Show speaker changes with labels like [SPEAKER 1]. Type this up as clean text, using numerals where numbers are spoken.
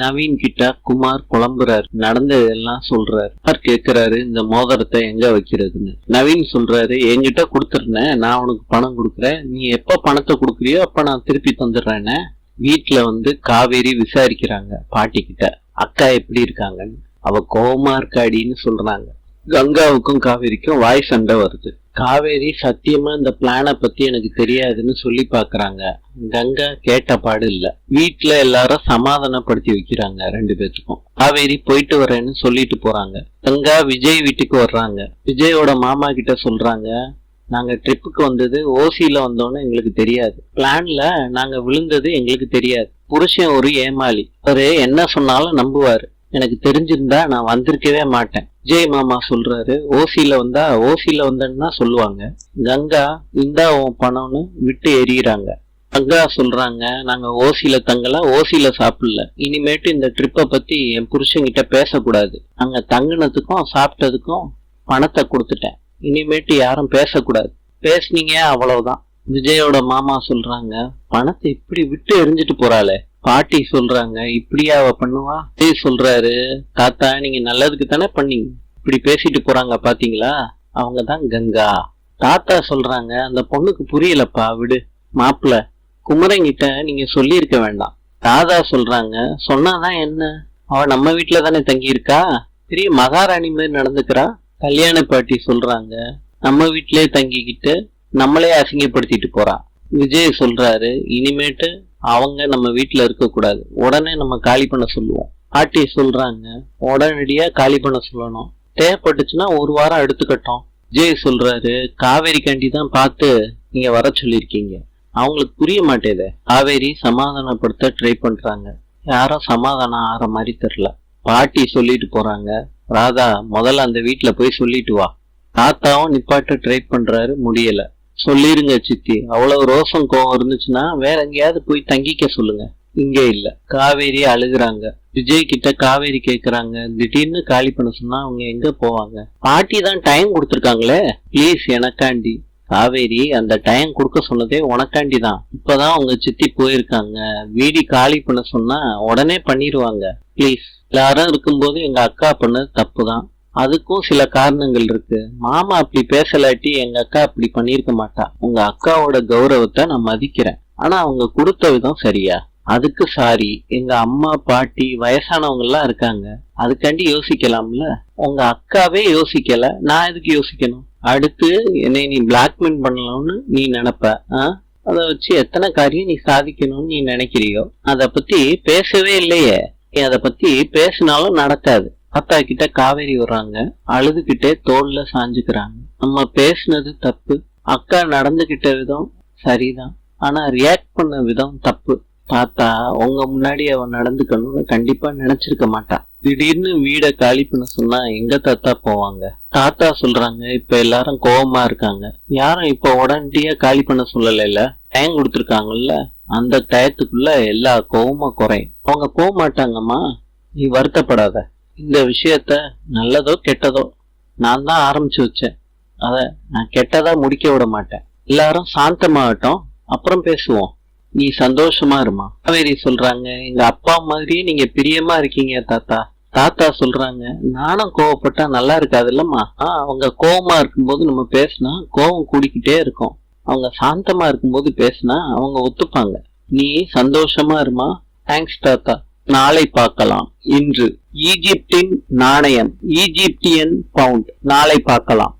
[SPEAKER 1] நவீன் கிட்ட குமார் புலம்புறாரு, நடந்ததெல்லாம் சொல்றாரு. குமார் கேக்குறாரு, இந்த மோதிரத்தை எங்க வைக்கிறதுன்னு. நவீன் சொல்றாரு, என்கிட்ட கொடுத்துருந்தேன், நான் உனக்கு பணம் கொடுக்குறேன், நீ எப்ப பணத்தை கொடுக்குறியோ அப்ப நான் திருப்பி தந்துடுறேன்னு. வீட்டுல காவேரி விசாரிக்கிறாங்க பாட்டி கிட்ட, அக்கா எப்படி இருக்காங்கன்னு. அவ கோவமா இருக்காடின்னு சொல்றாங்க. கங்காவுக்கும் காவேரிக்கும் வாய் சண்டை வருது. காவேரி சத்தியமா இந்த பிளான பத்தி எனக்கு தெரியாதுன்னு சொல்லி பாக்குறாங்க. கங்கா கேட்ட பாடு இல்ல. வீட்டுல எல்லாரும் சமாதானப்படுத்தி வைக்கிறாங்க ரெண்டு பேத்துக்கும். காவேரி போயிட்டு வரேன்னு சொல்லிட்டு போறாங்க. கங்கா விஜய் வீட்டுக்கு வர்றாங்க. விஜயோட மாமா கிட்ட சொல்றாங்க, நாங்க ட்ரிப்புக்கு வந்தது ஓசியில வந்தோன்னு எங்களுக்கு தெரியாது, பிளான்ல நாங்க விழுந்தது எங்களுக்கு தெரியாது. புருஷன் ஒரு ஏமாளி, அவரு என்ன சொன்னாலும் நம்புவாரு, எனக்கு தெரிஞ்சிருந்தா நான் வந்திருக்கவே மாட்டேன். விஜய் மாமா சொல்றாரு, ஓசியில வந்தேன்னா சொல்லுவாங்க. கங்கா இந்தா உன் பணம்னு விட்டு எறிகிறாங்க. கங்கா சொல்றாங்க, நாங்க ஓசியில தங்கல, ஓசியில சாப்பிடல, இனிமேட்டு இந்த ட்ரிப்பை பத்தி என் புருஷன்கிட்ட பேசக்கூடாது, நாங்க தங்கினதுக்கும் சாப்பிட்டதுக்கும் பணத்தை கொடுத்துட்டேன், இனிமேட்டு யாரும் பேசக்கூடாது, பேசுனீங்க அவ்வளவுதான். விஜயோட மாமா சொல்றாங்க, பணத்தை இப்படி விட்டு எரிஞ்சிட்டு போறாளே. பாட்டி சொல்றாங்க, இப்படியா அவ பண்ணுவா? விஜய் சொல்றாரு, தாத்தா நீங்க நல்லதுக்கு தானே பண்ணீங்க, இப்படி பேசிட்டு போறாங்க பாத்தீங்களா, அவங்கதான் கங்கா. தாத்தா சொல்றாங்க, அந்த பொண்ணுக்கு புரியலப்பா, விடு. மாப்பிள்ள குமரங்கிட்ட நீங்க சொல்லி இருக்க வேண்டாம். தாதா சொல்றாங்க, சொன்னாதான் என்ன, அவ நம்ம வீட்டுல தானே தங்கி இருக்கா, பெரிய மகாராணி மாதிரி நடந்துக்கிறா. கல்யாண பாட்டி சொல்றாங்க, நம்ம வீட்டிலேயே தங்கிக்கிட்டு நம்மளே அசிங்கப்படுத்திட்டு போறா. விஜய் சொல்றாரு, இனிமேட்டு அவங்க நம்ம வீட்டுல இருக்க கூடாது, உடனே நம்ம காலி பண்ண சொல்லுவோம். பாட்டி சொல்றாங்க, உடனடியா காலி பண்ண சொல்லணும், தேவைப்பட்டுச்சுன்னா ஒரு வாரம் எடுத்துக்கட்டும். விஜய் சொல்றாரு, காவேரி காண்டி தான் பார்த்து நீங்க வர சொல்லிருக்கீங்க, அவங்களுக்கு புரிய மாட்டேதே. காவேரி சமாதானப்படுத்த ட்ரை பண்றாங்க, யாரும் சமாதானம் ஆற மாதிரி தெரியல. பாட்டி சொல்லிட்டு போறாங்க, ராதா முதல்ல அந்த வீட்டுல போய் சொல்லிட்டு வா. தாத்தாவும் நிப்பாட்ட ட்ரை பண்றாரு, முடியல. சொல்லிருங்க சித்தி, அவ்வளவு ரோசம் கோவம் இருந்துச்சுன்னா வேற எங்கேயாவது போய் தங்கிக்க சொல்லுங்க, இங்க இல்ல. காவேரி அழுகுறாங்க. விஜய் கிட்ட காவேரி கேக்குறாங்க, திடீர்னு காலி பண்ண சொன்னா அவங்க எங்க போவாங்க, பாட்டி தான் டைம் கொடுத்துருக்காங்களே, பிளீஸ் எனக்காண்டி. காவேரி, அந்த டைம் கொடுக்க சொன்னதே உனக்காண்டி தான், இப்பதான் உங்க சித்தி போயிருக்காங்க, வீடு காலி பண்ண சொன்னா உடனே பண்ணிடுவாங்க, பிளீஸ். எல்லாரும் இருக்கும்போது எங்க அக்கா பண்ணது தப்புதான், அதுக்கும் சில காரணங்கள் இருக்கு, மாமா அப்படி பேசலாட்டி எங்க அக்கா அப்படி பண்ணிருக்க மாட்டா, உங்க அக்காவோட கௌரவத்தை நான் மதிக்கிறேன், ஆனா அவங்க கொடுத்த விதம் சரியா, அதுக்கு சாரி. எங்க அம்மா பாட்டி வயசானவங்க எல்லாம் இருக்காங்க, அதுக்காண்டி யோசிக்கலாம்ல, உங்க அக்காவே யோசிக்கல, நான் எதுக்கு யோசிக்கணும்? அடுத்து என்னை நீ பிளாக்மெயில் பண்ணலாம்னு நீ நினைப்ப, அதை வச்சு எத்தனை காரியம் நீ சாதிக்கணும்னு நீ நினைக்கிறியோ, அத பத்தி பேசவே இல்லையே, நீ அதை பத்தி பேசினாலும் நடக்காது. தாத்தா கிட்ட காவேரி வர்றாங்க, அழுதுகிட்டே தோல்ல சாஞ்சுக்கிறாங்க. நம்ம பேசினது தப்பு, அக்கா நடந்துகிட்ட விதம் சரிதான், ஆனா ரியாக்ட் பண்ண விதம் தப்பு. தாத்தா உங்க முன்னாடி அவ நடந்துக்கணும்னு கண்டிப்பா நினைச்சிருக்க மாட்டா, திடீர்னு வீட காலி பண்ண சொன்னா எங்க தாத்தா போவாங்க? தாத்தா சொல்றாங்க, இப்ப எல்லாரும் கோவமா இருக்காங்க, யாரும் இப்ப உடனடியா காலி பண்ண சொல்லல, டைம் கொடுத்துருக்காங்கல்ல, அந்த டயத்துக்குள்ள எல்லா கோவமும் குறையும், அவங்க போக மாட்டாங்கம்மா, நீ வருத்தப்படாத. இந்த விஷயத்த நல்லதோ கெட்டதோ நான் தான் ஆரம்பிச்சு வச்சேன், அத நான் கெட்டதா முடிக்க விட மாட்டேன், எல்லாரும் சாந்தமாகட்டும், அப்புறம் பேசுவோம், நீ சந்தோஷமா இருமா. காவேரி சொல்றாங்க, எங்க அப்பா மாதிரியே நீங்க பிரியமா இருக்கீங்க தாத்தா. தாத்தா சொல்றாங்க, நானும் கோவப்பட்டா நல்லா இருக்காது இல்லம்மா, அவங்க கோவமா இருக்கும்போது நம்ம பேசினா கோவம் கூடிக்கிட்டே இருக்கும், அவங்க சாந்தமா இருக்கும்போது பேசினா அவங்க ஒத்துப்பாங்க, நீ சந்தோஷமா இருமா. தேங்க்ஸ் தாத்தா, நாளை பார்க்கலாம். இன்று ஈஜிப்டின் நாணயம், ஈஜிப்தியன் பவுண்ட், நாளை பார்க்கலாம்.